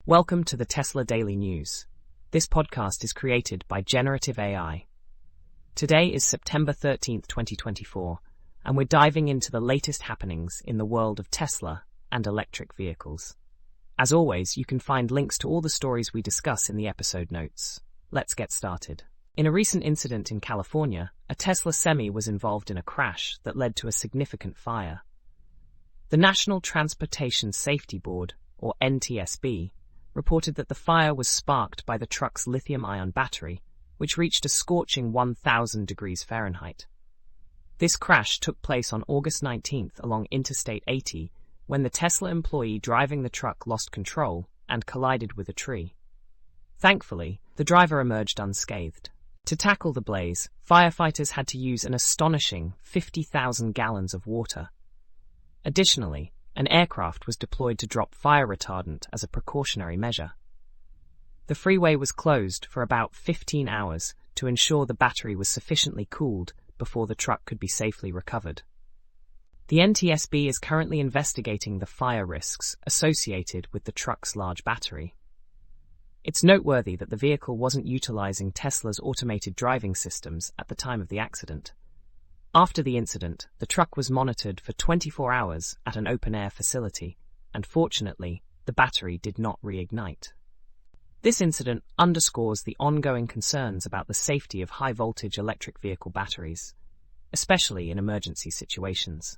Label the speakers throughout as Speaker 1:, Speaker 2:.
Speaker 1: Welcome to the Tesla Daily News. This podcast is created by Generative AI. Today is September 13th, 2024, and we're diving into the latest happenings in the world of Tesla and electric vehicles. As always, you can find links to all the stories we discuss in the episode notes. Let's get started. In a recent incident in California, a Tesla Semi was involved in a crash that led to a significant fire. The National Transportation Safety Board, or NTSB, reported that the fire was sparked by the truck's lithium-ion battery, which reached a scorching 1,000 degrees Fahrenheit. This crash took place on August 19th along Interstate 80 when the Tesla employee driving the truck lost control and collided with a tree. Thankfully, the driver emerged unscathed. To tackle the blaze, firefighters had to use an astonishing 50,000 gallons of water. Additionally, an aircraft was deployed to drop fire retardant as a precautionary measure. The freeway was closed for about 15 hours to ensure the battery was sufficiently cooled before the truck could be safely recovered. The NTSB is currently investigating the fire risks associated with the truck's large battery. It's noteworthy that the vehicle wasn't utilizing Tesla's automated driving systems at the time of the accident. After the incident, the truck was monitored for 24 hours at an open-air facility, and fortunately, the battery did not reignite. This incident underscores the ongoing concerns about the safety of high-voltage electric vehicle batteries, especially in emergency situations.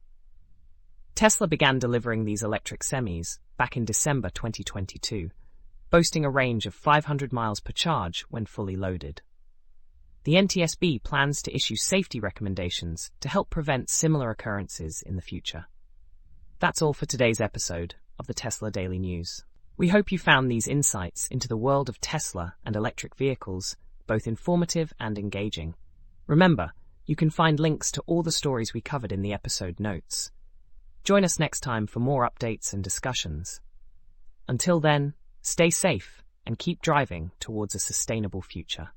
Speaker 1: Tesla began delivering these electric semis back in December 2022, boasting a range of 500 miles per charge when fully loaded. The NTSB plans to issue safety recommendations to help prevent similar occurrences in the future. That's all for today's episode of the Tesla Daily News. We hope you found these insights into the world of Tesla and electric vehicles both informative and engaging. Remember, you can find links to all the stories we covered in the episode notes. Join us next time for more updates and discussions. Until then, stay safe and keep driving towards a sustainable future.